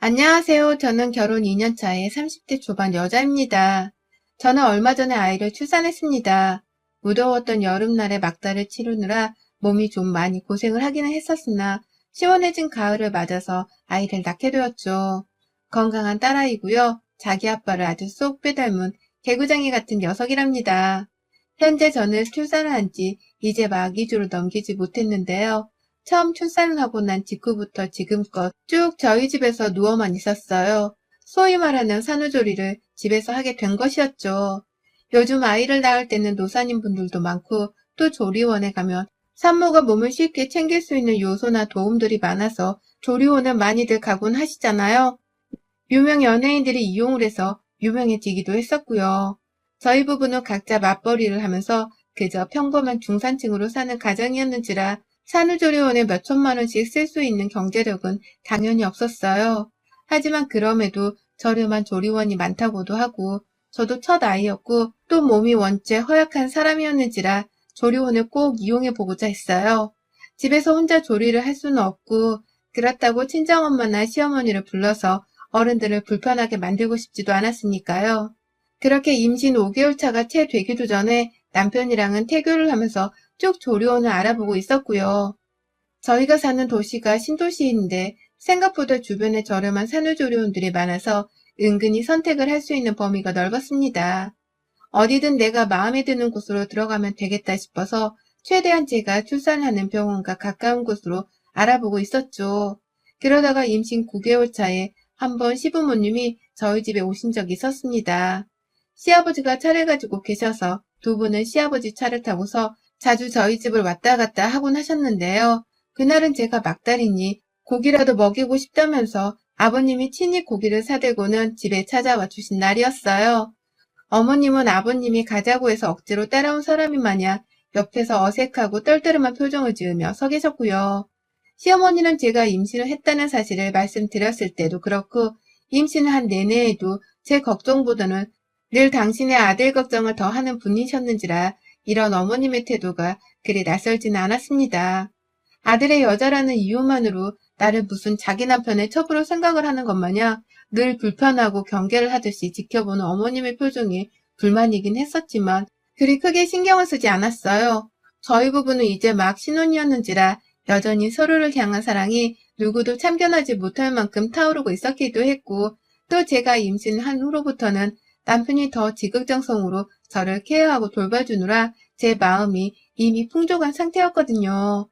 안녕하세요. 저는 결혼 2년 차의 30대 초반 여자입니다. 저는 얼마 전에 아이를 출산했습니다. 무더웠던 여름날에 막달을 치르느라 몸이 좀 많이 고생을 하기는 했었으나 시원해진 가을을 맞아서 아이를 낳게 되었죠. 건강한 딸아이고요. 자기 아빠를 아주 쏙 빼닮은 개구장이 같은 녀석이랍니다. 현재 저는 출산을 한 지 이제 막 2주를 넘기지 못했는데요. 처음 출산을 하고 난 직후부터 지금껏 쭉 저희 집에서 누워만 있었어요. 소위 말하는 산후조리를 집에서 하게 된 것이었죠. 요즘 아이를 낳을 때는 노산인 분들도 많고 또 조리원에 가면 산모가 몸을 쉽게 챙길 수 있는 요소나 도움들이 많아서 조리원을 많이들 가곤 하시잖아요. 유명 연예인들이 이용을 해서 유명해지기도 했었고요. 저희 부부는 각자 맞벌이를 하면서 그저 평범한 중산층으로 사는 가정이었는지라 산후조리원에 몇 천만 원씩 쓸 수 있는 경제력은 당연히 없었어요. 하지만 그럼에도 저렴한 조리원이 많다고도 하고 저도 첫 아이였고 또 몸이 원체 허약한 사람이었는지라 조리원을 꼭 이용해보고자 했어요. 집에서 혼자 조리를 할 수는 없고 그렇다고 친정엄마나 시어머니를 불러서 어른들을 불편하게 만들고 싶지도 않았으니까요. 그렇게 임신 5개월 차가 채 되기도 전에 남편이랑은 태교를 하면서 쭉 조리원을 알아보고 있었고요. 저희가 사는 도시가 신도시인데 생각보다 주변에 저렴한 산후조리원들이 많아서 은근히 선택을 할 수 있는 범위가 넓었습니다. 어디든 내가 마음에 드는 곳으로 들어가면 되겠다 싶어서 최대한 제가 출산하는 병원과 가까운 곳으로 알아보고 있었죠. 그러다가 임신 9개월 차에 한번 시부모님이 저희 집에 오신 적이 있었습니다. 시아버지가 차를 가지고 계셔서 두 분은 시아버지 차를 타고서 자주 저희 집을 왔다 갔다 하곤 하셨는데요. 그날은 제가 막달이니 고기라도 먹이고 싶다면서 아버님이 친히 고기를 사들고는 집에 찾아와 주신 날이었어요. 어머님은 아버님이 가자고 해서 억지로 따라온 사람이 마냥 옆에서 어색하고 떨떠름한 표정을 지으며 서 계셨고요. 시어머니는 제가 임신을 했다는 사실을 말씀드렸을 때도 그렇고 임신을 한 내내에도 제 걱정보다는 늘 당신의 아들 걱정을 더 하는 분이셨는지라 이런 어머님의 태도가 그리 낯설지는 않았습니다. 아들의 여자라는 이유만으로 나를 무슨 자기 남편의 첩으로 생각을 하는 것 마냥 늘 불편하고 경계를 하듯이 지켜보는 어머님의 표정이 불만이긴 했었지만 그리 크게 신경을 쓰지 않았어요. 저희 부부는 이제 막 신혼이었는지라 여전히 서로를 향한 사랑이 누구도 참견하지 못할 만큼 타오르고 있었기도 했고 또 제가 임신한 후로부터는 남편이 더 지극정성으로 저를 케어하고 돌봐주느라 제 마음이 이미 풍족한 상태였거든요.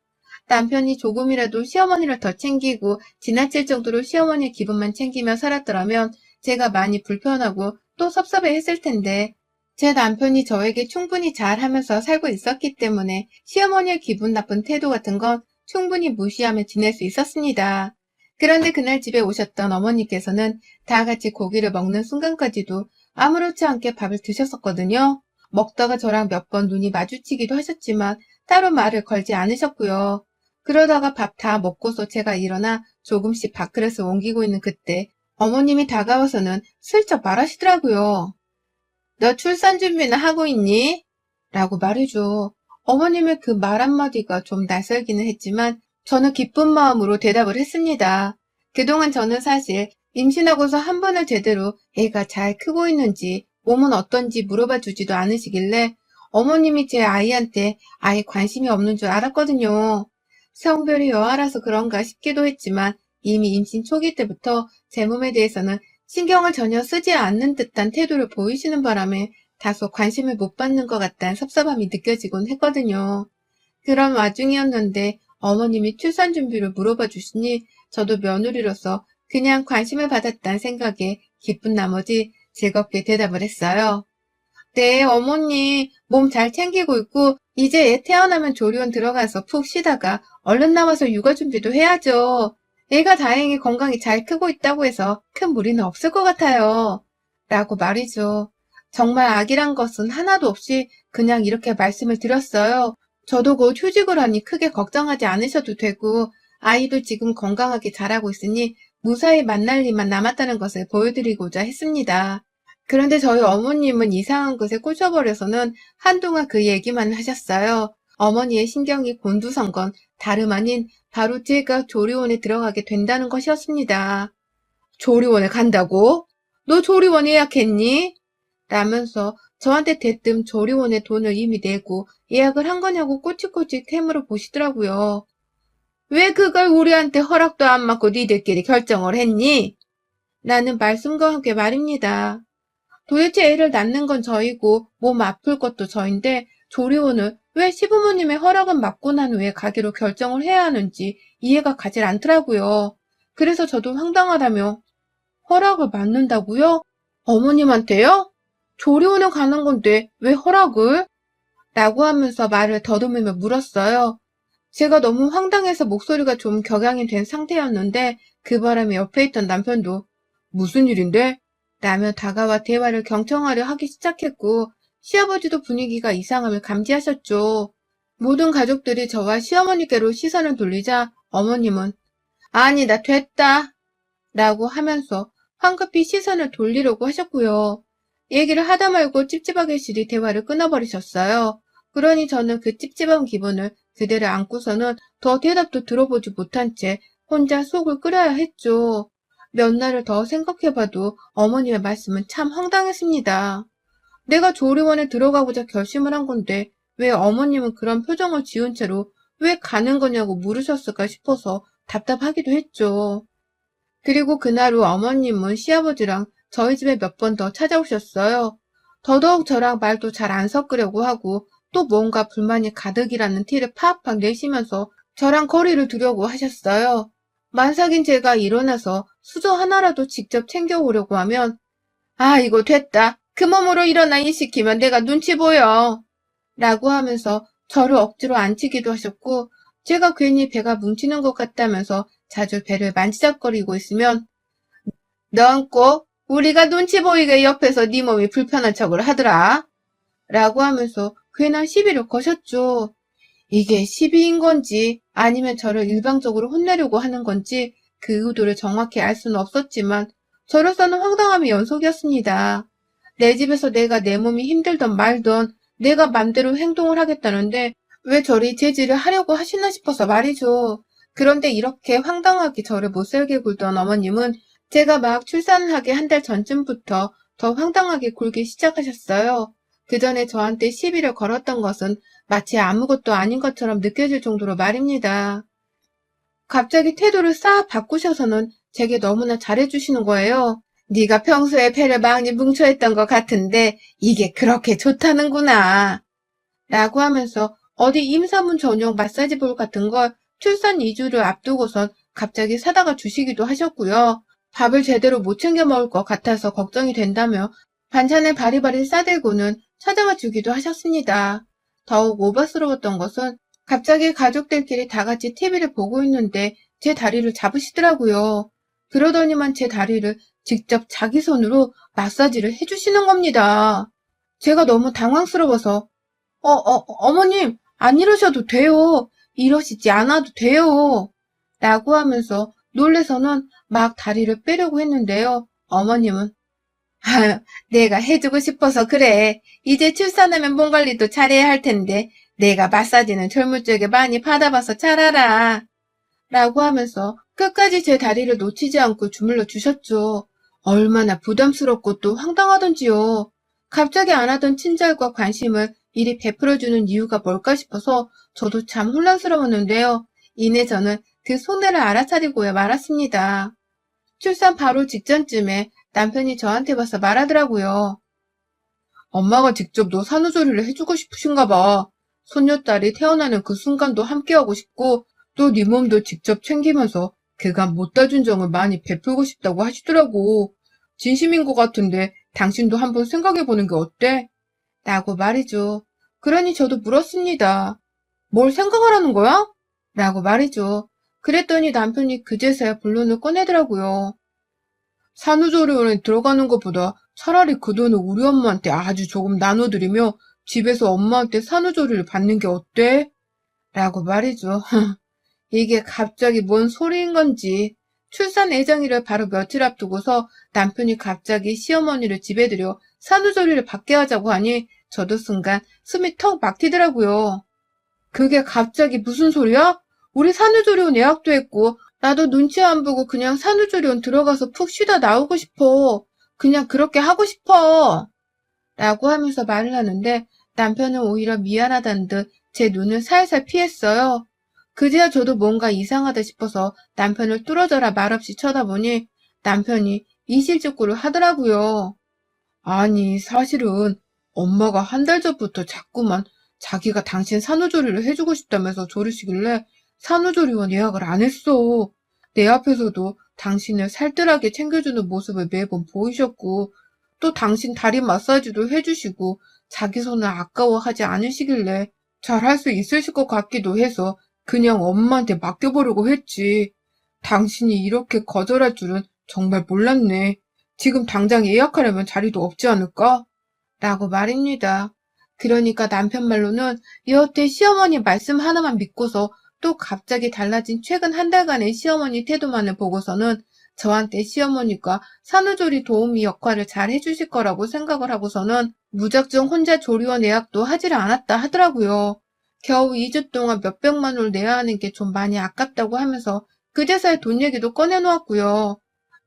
남편이 조금이라도 시어머니를 더 챙기고 지나칠 정도로 시어머니의 기분만 챙기며 살았더라면 제가 많이 불편하고 또 섭섭해했을 텐데 제 남편이 저에게 충분히 잘하면서 살고 있었기 때문에 시어머니의 기분 나쁜 태도 같은 건 충분히 무시하며 지낼 수 있었습니다. 그런데 그날 집에 오셨던 어머니께서는 다 같이 고기를 먹는 순간까지도 아무렇지 않게 밥을 드셨었거든요. 먹다가 저랑 몇 번 눈이 마주치기도 하셨지만 따로 말을 걸지 않으셨고요. 그러다가 밥 다 먹고서 제가 일어나 조금씩 밥그릇을 옮기고 있는 그때 어머님이 다가와서는 슬쩍 말하시더라고요. 너 출산 준비는 하고 있니? 라고 말해줘. 어머님의 그 말 한마디가 좀 낯설기는 했지만 저는 기쁜 마음으로 대답을 했습니다. 그동안 저는 사실 임신하고서 한 번을 제대로 애가 잘 크고 있는지 몸은 어떤지 물어봐 주지도 않으시길래 어머님이 제 아이한테 아예 관심이 없는 줄 알았거든요. 성별이 여아라서 그런가 싶기도 했지만 이미 임신 초기 때부터 제 몸에 대해서는 신경을 전혀 쓰지 않는 듯한 태도를 보이시는 바람에 다소 관심을 못 받는 것 같다는 섭섭함이 느껴지곤 했거든요. 그런 와중이었는데 어머님이 출산 준비를 물어봐 주시니 저도 며느리로서 그냥 관심을 받았다는 생각에 기쁜 나머지 즐겁게 대답을 했어요. 네, 어머니 몸 잘 챙기고 있고 이제 애 태어나면 조리원 들어가서 푹 쉬다가 얼른 나와서 육아 준비도 해야죠. 애가 다행히 건강히 잘 크고 있다고 해서 큰 무리는 없을 것 같아요. 라고 말이죠. 정말 아기란 것은 하나도 없이 그냥 이렇게 말씀을 드렸어요. 저도 곧 휴직을 하니 크게 걱정하지 않으셔도 되고 아이도 지금 건강하게 자라고 있으니 무사히 만날 일만 남았다는 것을 보여드리고자 했습니다. 그런데 저희 어머님은 이상한 것에 꽂혀버려서는 한동안 그 얘기만 하셨어요. 어머니의 신경이 곤두선 건 다름 아닌 바로 제가 조리원에 들어가게 된다는 것이었습니다. 조리원에 간다고? 너 조리원 예약했니? 라면서 저한테 대뜸 조리원에 돈을 이미 내고 예약을 한 거냐고 꼬치꼬치 캐물어 보시더라고요. 왜 그걸 우리한테 허락도 안 받고 니들끼리 결정을 했니? 라는 말씀과 함께 말입니다. 도대체 애를 낳는 건 저이고 몸 아플 것도 저인데 조리원을 왜 시부모님의 허락은 받고 난 후에 가기로 결정을 해야 하는지 이해가 가질 않더라고요. 그래서 저도 황당하다며 허락을 받는다고요? 어머님한테요? 조리원에 가는 건데 왜 허락을? 라고 하면서 말을 더듬으며 물었어요. 제가 너무 황당해서 목소리가 좀 격양이 된 상태였는데 그 바람에 옆에 있던 남편도 무슨 일인데? 라며 다가와 대화를 경청하려 하기 시작했고 시아버지도 분위기가 이상함을 감지하셨죠. 모든 가족들이 저와 시어머니께로 시선을 돌리자 어머님은 아니다 됐다 라고 하면서 황급히 시선을 돌리려고 하셨고요. 얘기를 하다 말고 찝찝하게 시리 대화를 끊어버리셨어요. 그러니 저는 그 찝찝한 기분을 그대로 안고서는 더 대답도 들어보지 못한 채 혼자 속을 끓여야 했죠. 몇 날을 더 생각해봐도 어머님의 말씀은 참 황당했습니다. 내가 조리원에 들어가고자 결심을 한 건데 왜 어머님은 그런 표정을 지은 채로 왜 가는 거냐고 물으셨을까 싶어서 답답하기도 했죠. 그리고 그날 후 어머님은 시아버지랑 저희 집에 몇 번 더 찾아오셨어요. 더더욱 저랑 말도 잘 안 섞으려고 하고 또 뭔가 불만이 가득이라는 티를 팍팍 내시면서 저랑 거리를 두려고 하셨어요. 만삭인 제가 일어나서 수저 하나라도 직접 챙겨오려고 하면 아 이거 됐다. 그 몸으로 일어나 일 시키면 내가 눈치 보여. 라고 하면서 저를 억지로 앉히기도 하셨고 제가 괜히 배가 뭉치는 것 같다면서 자주 배를 만지작거리고 있으면 넌 꼭 우리가 눈치 보이게 옆에서 네 몸이 불편한 척을 하더라. 라고 하면서 괜한 시비를 거셨죠. 이게 시비인 건지 아니면 저를 일방적으로 혼내려고 하는 건지 그 의도를 정확히 알 수는 없었지만 저로서는 황당함의 연속이었습니다. 내 집에서 내가 내 몸이 힘들던 말던 내가 맘대로 행동을 하겠다는데 왜 저리 제지를 하려고 하시나 싶어서 말이죠. 그런데 이렇게 황당하게 저를 못살게 굴던 어머님은 제가 막 출산을 하기 한 달 전쯤부터 더 황당하게 굴기 시작하셨어요. 그 전에 저한테 시비를 걸었던 것은 마치 아무것도 아닌 것처럼 느껴질 정도로 말입니다. 갑자기 태도를 싹 바꾸셔서는 제게 너무나 잘해주시는 거예요. 네가 평소에 배를 많이 뭉쳐했던 것 같은데 이게 그렇게 좋다는구나. 라고 하면서 어디 임산부 전용 마사지 볼 같은 걸 출산 2주를 앞두고선 갑자기 사다가 주시기도 하셨고요. 밥을 제대로 못 챙겨 먹을 것 같아서 걱정이 된다며 반찬을 바리바리 싸들고는 찾아와 주기도 하셨습니다. 더욱 오바스러웠던 것은 갑자기 가족들끼리 다 같이 TV를 보고 있는데 제 다리를 잡으시더라고요. 그러더니만 제 다리를 직접 자기 손으로 마사지를 해주시는 겁니다. 제가 너무 당황스러워서 어머님, 안 이러셔도 돼요. 이러시지 않아도 돼요. 라고 하면서 놀래서는 막 다리를 빼려고 했는데요. 어머님은 아유, 내가 해주고 싶어서 그래. 이제 출산하면 몸 관리도 잘해야 할 텐데 내가 마사지는 젊을 적에 많이 받아봐서 잘 알아. 라고 하면서 끝까지 제 다리를 놓치지 않고 주물러 주셨죠. 얼마나 부담스럽고 또 황당하던지요. 갑자기 안 하던 친절과 관심을 이리 베풀어주는 이유가 뭘까 싶어서 저도 참 혼란스러웠는데요. 이내 저는 그 속내를 알아차리고야 말았습니다. 출산 바로 직전쯤에 남편이 저한테 와서 말하더라고요. 엄마가 직접 너 산후조리를 해주고 싶으신가 봐. 손녀딸이 태어나는 그 순간도 함께하고 싶고 또 네 몸도 직접 챙기면서 그간 못다준 정을 많이 베풀고 싶다고 하시더라고. 진심인 것 같은데 당신도 한번 생각해보는 게 어때? 라고 말이죠. 그러니 저도 물었습니다. 뭘 생각하라는 거야? 라고 말이죠. 그랬더니 남편이 그제서야 본론을 꺼내더라고요. 산후조리원에 들어가는 것보다 차라리 그 돈을 우리 엄마한테 아주 조금 나눠드리며 집에서 엄마한테 산후조리를 받는 게 어때? 라고 말이죠. 이게 갑자기 뭔 소리인 건지 출산 예정일을 바로 며칠 앞두고서 남편이 갑자기 시어머니를 집에 들여 산후조리를 받게 하자고 하니 저도 순간 숨이 턱 막히더라고요. 그게 갑자기 무슨 소리야? 우리 산후조리원 예약도 했고 나도 눈치 안 보고 그냥 산후조리원 들어가서 푹 쉬다 나오고 싶어. 그냥 그렇게 하고 싶어. 라고 하면서 말을 하는데 남편은 오히려 미안하다는 듯 제 눈을 살살 피했어요. 그제야 저도 뭔가 이상하다 싶어서 남편을 뚫어져라 말없이 쳐다보니 남편이 이실직고를 하더라고요. 아니, 사실은 엄마가 한 달 전부터 자꾸만 자기가 당신 산후조리를 해주고 싶다면서 조르시길래 산후조리원 예약을 안 했어. 내 앞에서도 당신을 살뜰하게 챙겨주는 모습을 매번 보이셨고, 또 당신 다리 마사지도 해주시고, 자기 손을 아까워하지 않으시길래 잘할 수 있으실 것 같기도 해서 그냥 엄마한테 맡겨보려고 했지. 당신이 이렇게 거절할 줄은 정말 몰랐네. 지금 당장 예약하려면 자리도 없지 않을까? 라고 말입니다. 그러니까 남편 말로는 여태 시어머니 말씀 하나만 믿고서 또 갑자기 달라진 최근 한 달간의 시어머니 태도만을 보고서는 저한테 시어머니가 산후조리 도우미 역할을 잘 해주실 거라고 생각을 하고서는 무작정 혼자 조리원 예약도 하지를 않았다 하더라고요. 겨우 2주 동안 몇백만 원을 내야 하는 게 좀 많이 아깝다고 하면서 그제서야 돈 얘기도 꺼내놓았고요.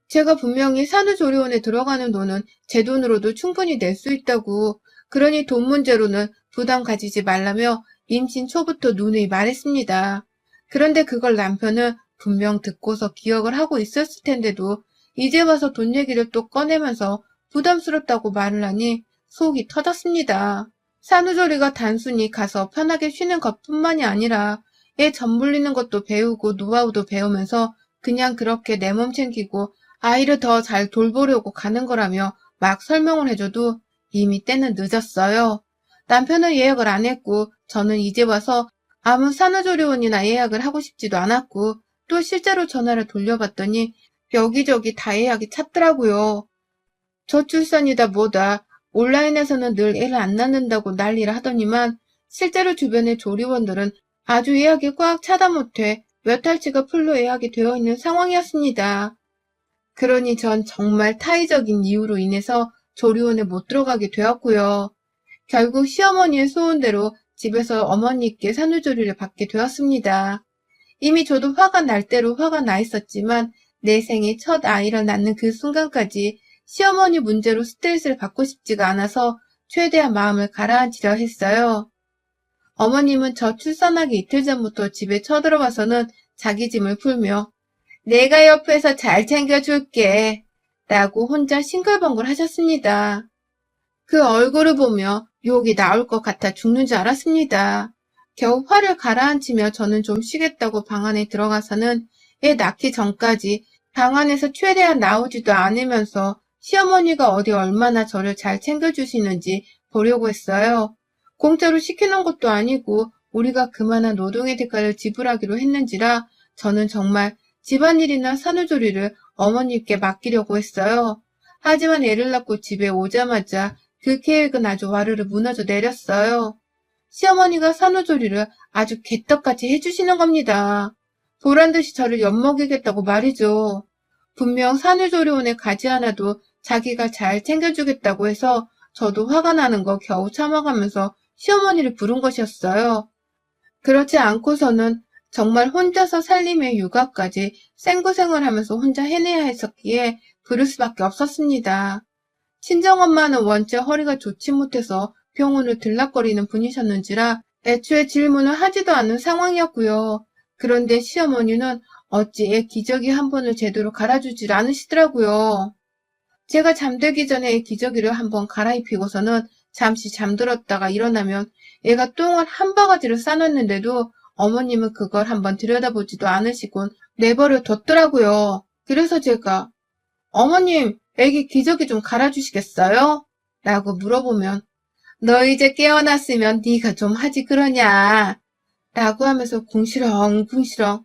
제가 분명히 산후조리원에 들어가는 돈은 제 돈으로도 충분히 낼 수 있다고, 그러니 돈 문제로는 부담 가지지 말라며 임신 초부터 누누이 말했습니다. 그런데 그걸 남편은 분명 듣고서 기억을 하고 있었을 텐데도 이제 와서 돈 얘기를 또 꺼내면서 부담스럽다고 말을 하니 속이 터졌습니다. 산후조리가 단순히 가서 편하게 쉬는 것뿐만이 아니라 애 젖물리는 것도 배우고 노하우도 배우면서 그냥 그렇게 내 몸 챙기고 아이를 더 잘 돌보려고 가는 거라며 막 설명을 해줘도 이미 때는 늦었어요. 남편은 예약을 안 했고 저는 이제 와서 아무 산후조리원이나 예약을 하고 싶지도 않았고 또 실제로 전화를 돌려봤더니 여기저기 다 예약이 찼더라고요. 저출산이다 뭐다 온라인에서는 늘 애를 안 낳는다고 난리를 하더니만 실제로 주변의 조리원들은 아주 예약이 꽉 차다 못해 몇 달치가 풀로 예약이 되어 있는 상황이었습니다. 그러니 전 정말 타의적인 이유로 인해서 조리원에 못 들어가게 되었고요. 결국 시어머니의 소원대로 집에서 어머니께 산후조리를 받게 되었습니다. 이미 저도 화가 날 대로 화가 나 있었지만 내 생애 첫 아이를 낳는 그 순간까지 시어머니 문제로 스트레스를 받고 싶지가 않아서 최대한 마음을 가라앉히려 했어요. 어머님은 저 출산하기 이틀 전부터 집에 쳐들어와서는 자기 짐을 풀며 내가 옆에서 잘 챙겨줄게 라고 혼자 싱글벙글 하셨습니다. 그 얼굴을 보며 욕이 나올 것 같아 죽는 줄 알았습니다. 겨우 화를 가라앉히며 저는 좀 쉬겠다고 방 안에 들어가서는 애 낳기 전까지 방 안에서 최대한 나오지도 않으면서 시어머니가 어디 얼마나 저를 잘 챙겨주시는지 보려고 했어요. 공짜로 시키는 것도 아니고 우리가 그만한 노동의 대가를 지불하기로 했는지라 저는 정말 집안일이나 산후조리를 어머니께 맡기려고 했어요. 하지만 애를 낳고 집에 오자마자 그 계획은 아주 와르르 무너져 내렸어요. 시어머니가 산후조리를 아주 개떡같이 해주시는 겁니다. 보란듯이 저를 엿먹이겠다고 말이죠. 분명 산후조리원에 가지 않아도 자기가 잘 챙겨주겠다고 해서 저도 화가 나는 거 겨우 참아가면서 시어머니를 부른 것이었어요. 그렇지 않고서는 정말 혼자서 살림의 육아까지 생고생을 하면서 혼자 해내야 했었기에 부를 수밖에 없었습니다. 친정엄마는 원체 허리가 좋지 못해서 병원을 들락거리는 분이셨는지라 애초에 질문을 하지도 않는 상황이었고요. 그런데 시어머니는 어찌 애 기저귀 한 번을 제대로 갈아주질 않으시더라고요. 제가 잠들기 전에 애 기저귀를 한번 갈아입히고서는 잠시 잠들었다가 일어나면 애가 똥을 한 바가지를 싸놨는데도 어머님은 그걸 한번 들여다보지도 않으시곤 내버려 뒀더라고요. 그래서 제가 어머님, 애기 기저귀 좀 갈아주시겠어요? 라고 물어보면 너 이제 깨어났으면 네가 좀 하지 그러냐? 라고 하면서 궁시렁궁시렁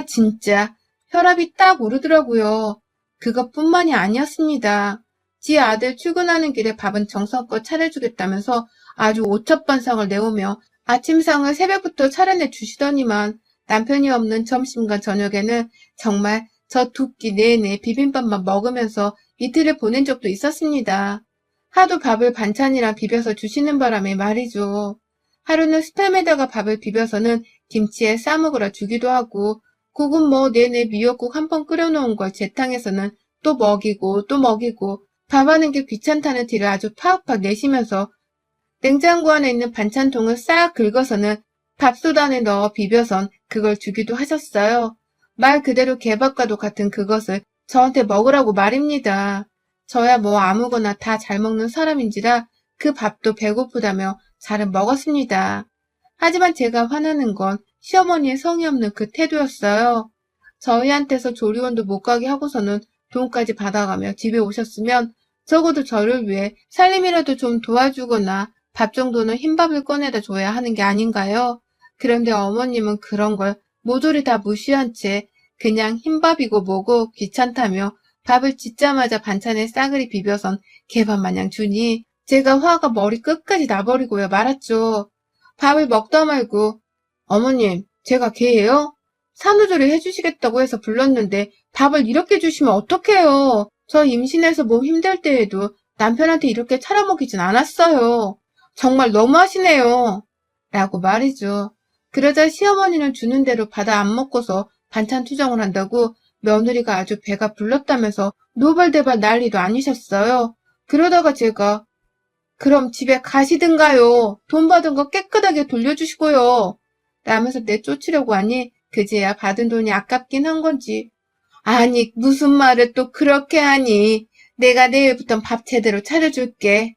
진짜 혈압이 딱 오르더라고요. 그것뿐만이 아니었습니다. 지 아들 출근하는 길에 밥은 정성껏 차려주겠다면서 아주 오첩반상을 내오며 아침상을 새벽부터 차려내 주시더니만 남편이 없는 점심과 저녁에는 정말 저 두 끼 내내 비빔밥만 먹으면서 이틀을 보낸 적도 있었습니다. 하도 밥을 반찬이랑 비벼서 주시는 바람에 말이죠. 하루는 스팸에다가 밥을 비벼서는 김치에 싸먹으라 주기도 하고 국은 뭐 내내 미역국 한 번 끓여놓은 걸 재탕에서는 또 먹이고 또 먹이고 밥하는 게 귀찮다는 티를 아주 팍팍 내시면서 냉장고 안에 있는 반찬통을 싹 긁어서는 밥솥 안에 넣어 비벼선 그걸 주기도 하셨어요. 말 그대로 개밥과도 같은 그것을 저한테 먹으라고 말입니다. 저야 뭐 아무거나 다 잘 먹는 사람인지라 그 밥도 배고프다며 잘은 먹었습니다. 하지만 제가 화나는 건 시어머니의 성의 없는 그 태도였어요. 저희한테서 조리원도 못 가게 하고서는 돈까지 받아가며 집에 오셨으면 적어도 저를 위해 살림이라도 좀 도와주거나 밥 정도는 흰밥을 꺼내다 줘야 하는 게 아닌가요? 그런데 어머님은 그런 걸 모조리 다 무시한 채 그냥 흰밥이고 뭐고 귀찮다며 밥을 짓자마자 반찬에 싸그리 비벼선 개밥 마냥 주니 제가 화가 머리 끝까지 나버리고야 말았죠. 밥을 먹다 말고 어머님 제가 개예요? 산후조리 해주시겠다고 해서 불렀는데 밥을 이렇게 주시면 어떡해요? 저 임신해서 몸 힘들 때에도 남편한테 이렇게 차려먹이진 않았어요. 정말 너무하시네요. 라고 말이죠. 그러자 시어머니는 주는 대로 받아 안 먹고서 반찬 투정을 한다고 며느리가 아주 배가 불렀다면서 노발대발 난리도 아니셨어요. 그러다가 제가 그럼 집에 가시든가요. 돈 받은 거 깨끗하게 돌려주시고요. 라면서 내쫓으려고 하니 그제야 받은 돈이 아깝긴 한 건지 아니 무슨 말을 또 그렇게 하니 내가 내일부턴 밥 제대로 차려줄게.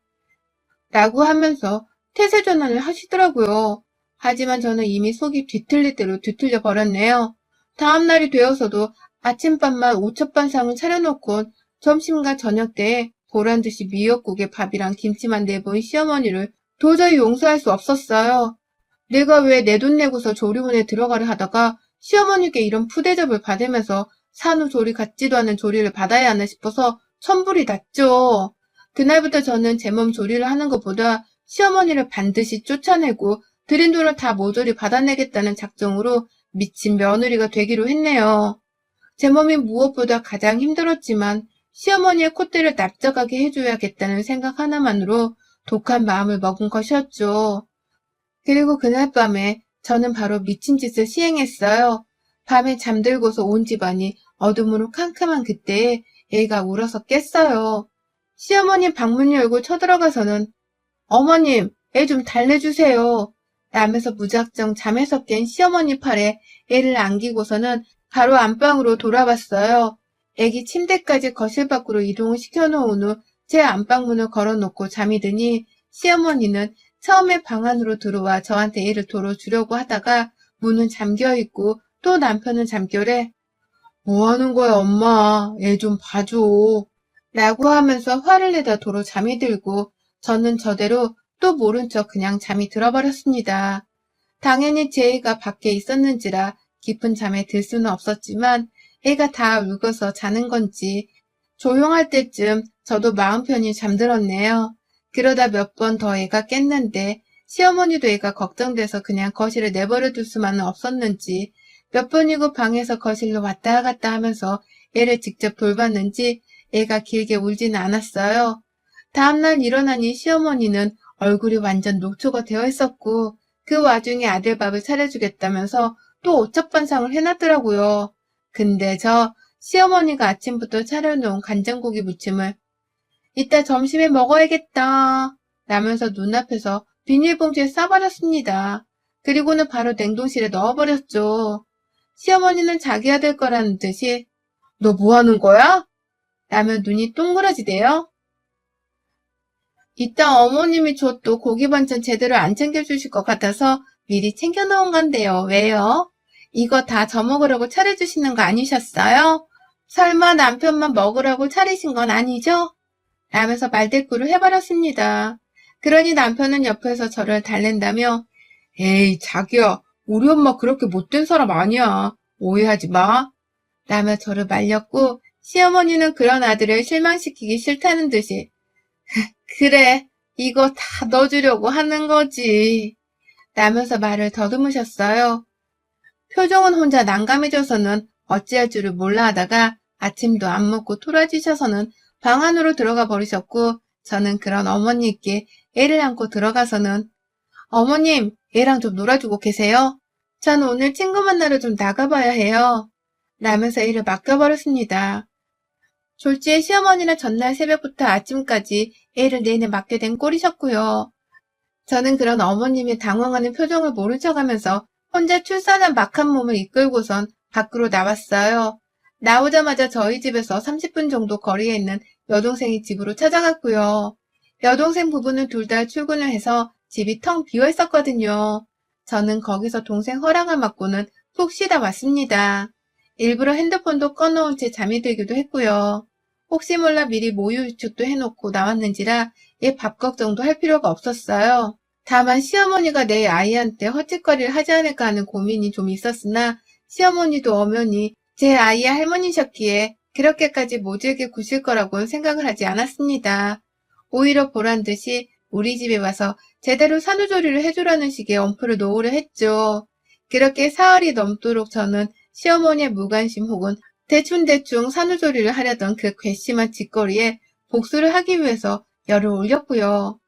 라고 하면서 태세 전환을 하시더라고요. 하지만 저는 이미 속이 뒤틀릴 대로 뒤틀려 버렸네요. 다음날이 되어서도 아침밥만 오첩반상을 차려놓고 점심과 저녁 때에 보란듯이 미역국에 밥이랑 김치만 내본 시어머니를 도저히 용서할 수 없었어요. 내가 왜 내 돈 내고서 조리원에 들어가려 하다가 시어머니께 이런 푸대접을 받으면서 산후조리 같지도 않은 조리를 받아야 하나 싶어서 천불이 났죠. 그날부터 저는 제 몸 조리를 하는 것보다 시어머니를 반드시 쫓아내고 들인 돈을 다 모조리 받아내겠다는 작정으로 미친 며느리가 되기로 했네요. 제 몸이 무엇보다 가장 힘들었지만 시어머니의 콧대를 납작하게 해줘야겠다는 생각 하나만으로 독한 마음을 먹은 것이었죠. 그리고 그날 밤에 저는 바로 미친 짓을 시행했어요. 밤에 잠들고서 온 집안이 어둠으로 캄캄한 그때에 애가 울어서 깼어요. 시어머니 방문 열고 쳐들어가서는 어머님, 애 좀 달래주세요. 라면서 무작정 잠에서 깬 시어머니 팔에 애를 안기고서는 바로 안방으로 돌아왔어요. 애기 침대까지 거실 밖으로 이동을 시켜놓은 후 제 안방문을 걸어놓고 잠이 드니 시어머니는 처음에 방 안으로 들어와 저한테 애를 돌어주려고 하다가 문은 잠겨있고 또 남편은 잠결에 뭐 하는 거야 엄마 애 좀 봐줘 라고 하면서 화를 내다 도로 잠이 들고 저는 저대로 또 모른 척 그냥 잠이 들어버렸습니다. 당연히 제 애가 밖에 있었는지라 깊은 잠에 들 수는 없었지만 애가 다 울고서 자는 건지 조용할 때쯤 저도 마음 편히 잠들었네요. 그러다 몇 번 더 애가 깼는데 시어머니도 애가 걱정돼서 그냥 거실에 내버려 둘 수만은 없었는지 몇 번이고 방에서 거실로 왔다 갔다 하면서 애를 직접 돌봤는지 애가 길게 울지는 않았어요. 다음날 일어나니 시어머니는 얼굴이 완전 녹초가 되어 있었고 그 와중에 아들 밥을 차려주겠다면서 또 오첩반상을 해놨더라고요. 근데 저 시어머니가 아침부터 차려놓은 간장고기 무침을 이따 점심에 먹어야겠다 라면서 눈앞에서 비닐봉지에 싸버렸습니다. 그리고는 바로 냉동실에 넣어버렸죠. 시어머니는 자기 아들 거라는 듯이 너 뭐하는 거야? 라며 눈이 동그라지대요. 이따 어머님이 저 또 고기 반찬 제대로 안 챙겨주실 것 같아서 미리 챙겨놓은 건데요. 왜요? 이거 다 저 먹으라고 차려주시는 거 아니셨어요? 설마 남편만 먹으라고 차리신 건 아니죠? 라면서 말대꾸를 해버렸습니다. 그러니 남편은 옆에서 저를 달랜다며 에이 자기야 우리 엄마 그렇게 못된 사람 아니야. 오해하지 마. 라며 저를 말렸고 시어머니는 그런 아들을 실망시키기 싫다는 듯이 그래 이거 다 넣어주려고 하는 거지. 라면서 말을 더듬으셨어요. 표정은 혼자 난감해져서는 어찌할 줄을 몰라 하다가 아침도 안 먹고 토라지셔서는 방 안으로 들어가 버리셨고 저는 그런 어머니께 애를 안고 들어가서는 어머님 애랑 좀 놀아주고 계세요. 전 오늘 친구 만나러 좀 나가봐야 해요. 라면서 애를 맡겨버렸습니다. 졸지에 시어머니는 전날 새벽부터 아침까지 애를 내내 맡게 된 꼴이셨고요. 저는 그런 어머님의 당황하는 표정을 모른 척하면서 혼자 출산한 막한 몸을 이끌고선 밖으로 나왔어요. 나오자마자 저희 집에서 30분 정도 거리에 있는 여동생이 집으로 찾아갔고요. 여동생 부부는 둘 다 출근을 해서 집이 텅 비어 있었거든요. 저는 거기서 동생 허락을 받고는 푹 쉬다 왔습니다. 일부러 핸드폰도 꺼놓은 채 잠이 들기도 했고요. 혹시 몰라 미리 모유 유축도 해놓고 나왔는지라 얘 밥 걱정도 할 필요가 없었어요. 다만 시어머니가 내 아이한테 헛짓거리를 하지 않을까 하는 고민이 좀 있었으나 시어머니도 엄연히 제 아이의 할머니셨기에 그렇게까지 모질게 구실 거라고는 생각을 하지 않았습니다. 오히려 보란 듯이 우리 집에 와서 제대로 산후조리를 해주라는 식의 엄포를 놓으려 했죠. 그렇게 사흘이 넘도록 저는 시어머니의 무관심 혹은 대충대충 산후조리를 하려던 그 괘씸한 짓거리에 복수를 하기 위해서 열을 올렸고요.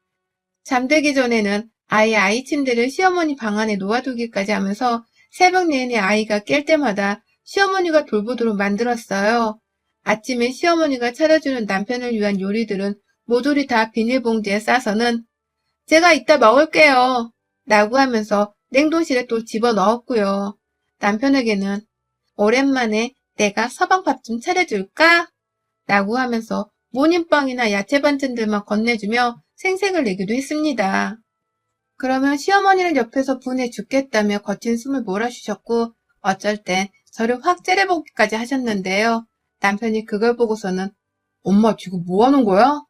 잠들기 전에는 아예 아이 침대를 시어머니 방 안에 놓아두기까지 하면서 새벽 내내 아이가 깰 때마다 시어머니가 돌보도록 만들었어요. 아침에 시어머니가 차려주는 남편을 위한 요리들은 모조리 다 비닐봉지에 싸서는 제가 이따 먹을게요 라고 하면서 냉동실에 또 집어넣었고요. 남편에게는 오랜만에 내가 서방밥 좀 차려줄까? 라고 하면서 모닝빵이나 야채 반찬들만 건네주며 생색을 내기도 했습니다. 그러면 시어머니는 옆에서 분해 죽겠다며 거친 숨을 몰아쉬셨고 어쩔 땐 저를 확 째려보기까지 하셨는데요. 남편이 그걸 보고서는 엄마 지금 뭐 하는 거야?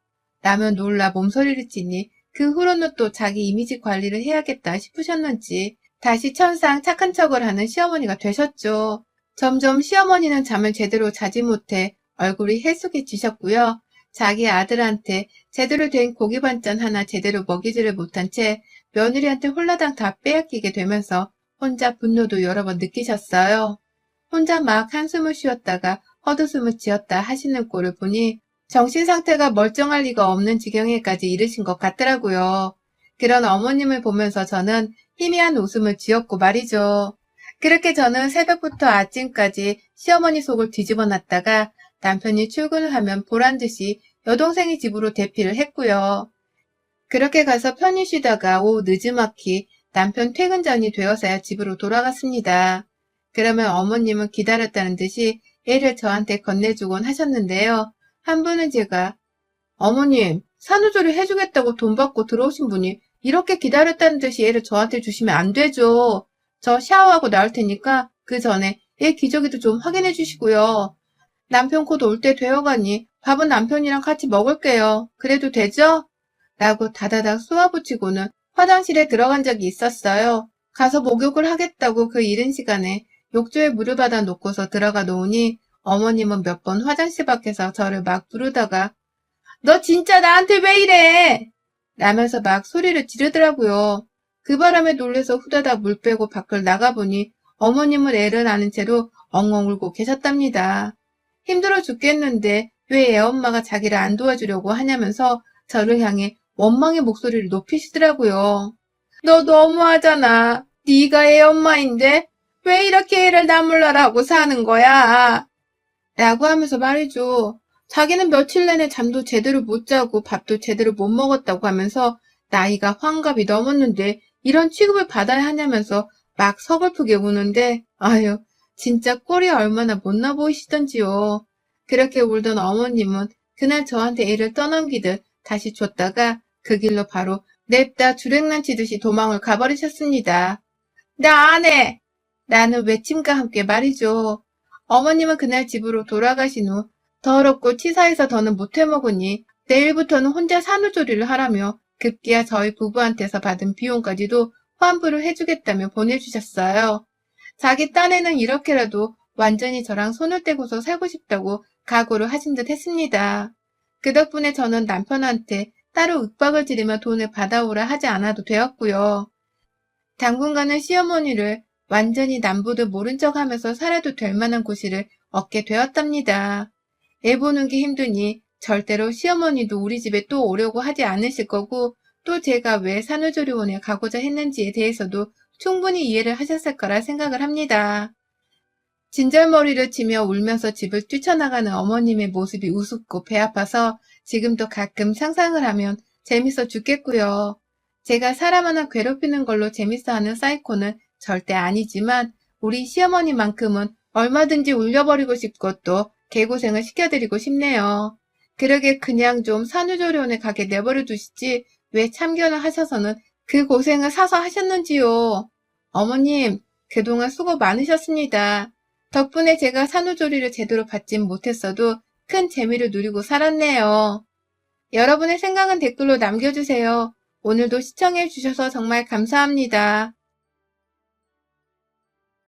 라며 놀라 몸소리를 치니 그 후로는 또 자기 이미지 관리를 해야겠다 싶으셨는지 다시 천상 착한 척을 하는 시어머니가 되셨죠. 점점 시어머니는 잠을 제대로 자지 못해 얼굴이 해숙해지셨고요. 자기 아들한테 제대로 된 고기 반찬 하나 제대로 먹이지를 못한 채 며느리한테 홀라당 다 빼앗기게 되면서 혼자 분노도 여러 번 느끼셨어요. 혼자 막 한숨을 쉬었다가 헛웃음을 지었다 하시는 꼴을 보니 정신 상태가 멀쩡할 리가 없는 지경에까지 이르신 것 같더라고요. 그런 어머님을 보면서 저는 희미한 웃음을 지었고 말이죠. 그렇게 저는 새벽부터 아침까지 시어머니 속을 뒤집어 놨다가 남편이 출근을 하면 보란듯이 여동생이 집으로 대피를 했고요. 그렇게 가서 편히 쉬다가 오후 늦지막히 남편 퇴근 전이 되어서야 집으로 돌아갔습니다. 그러면 어머님은 기다렸다는 듯이 애를 저한테 건네주곤 하셨는데요. 한 분은 제가 어머님 산후조리 해주겠다고 돈 받고 들어오신 분이 이렇게 기다렸다는 듯이 애를 저한테 주시면 안 되죠. 저 샤워하고 나올 테니까 그 전에 애 기저귀도 좀 확인해 주시고요. 남편 곧 올 때 되어가니 밥은 남편이랑 같이 먹을게요. 그래도 되죠? 라고 다다닥 쏘아붙이고는 화장실에 들어간 적이 있었어요. 가서 목욕을 하겠다고 그 이른 시간에 욕조에 물을 받아 놓고서 들어가 놓으니 어머님은 몇 번 화장실 밖에서 저를 막 부르다가 너 진짜 나한테 왜 이래? 라면서 막 소리를 지르더라고요. 그 바람에 놀래서 후다닥 물 빼고 밖을 나가보니 어머님은 애를 안은 채로 엉엉 울고 계셨답니다. 힘들어 죽겠는데 왜 애엄마가 자기를 안 도와주려고 하냐면서 저를 향해 원망의 목소리를 높이시더라고요. 너 너무하잖아. 네가 애엄마인데 왜 이렇게 애를 나몰라라고 사는 거야? 라고 하면서 말이죠. 자기는 며칠 내내 잠도 제대로 못 자고 밥도 제대로 못 먹었다고 하면서 나이가 환갑이 넘었는데 이런 취급을 받아야 하냐면서 막 서글프게 우는데 아유 진짜 꼴이 얼마나 못나 보이시던지요. 그렇게 울던 어머님은 그날 저한테 애를 떠넘기듯 다시 줬다가 그 길로 바로 냅다 주랭난 치듯이 도망을 가버리셨습니다. 나 안 해! 라는 외침과 함께 말이죠. 어머님은 그날 집으로 돌아가신 후 더럽고 치사해서 더는 못해먹으니 내일부터는 혼자 산후조리를 하라며 급기야 저희 부부한테서 받은 비용까지도 환불을 해주겠다며 보내주셨어요. 자기 딴에는 이렇게라도 완전히 저랑 손을 떼고서 살고 싶다고 각오를 하신 듯 했습니다. 그 덕분에 저는 남편한테 따로 윽박을 지르며 돈을 받아오라 하지 않아도 되었고요. 당분간은 시어머니를 완전히 남부도 모른 척하면서 살아도 될 만한 고시를 얻게 되었답니다. 애 보는 게 힘드니 절대로 시어머니도 우리 집에 또 오려고 하지 않으실 거고 또 제가 왜 산후조리원에 가고자 했는지에 대해서도 충분히 이해를 하셨을 거라 생각을 합니다. 진절머리를 치며 울면서 집을 뛰쳐나가는 어머님의 모습이 우습고 배 아파서 지금도 가끔 상상을 하면 재밌어 죽겠고요. 제가 사람 하나 괴롭히는 걸로 재밌어하는 사이코는 절대 아니지만 우리 시어머니만큼은 얼마든지 울려버리고 싶고 또 개고생을 시켜드리고 싶네요. 그러게 그냥 좀 산후조리원에 가게 내버려 두시지 왜 참견을 하셔서는 그 고생을 사서 하셨는지요. 어머님, 그동안 수고 많으셨습니다. 덕분에 제가 산후조리를 제대로 받진 못했어도 큰 재미를 누리고 살았네요. 여러분의 생각은 댓글로 남겨주세요. 오늘도 시청해주셔서 정말 감사합니다.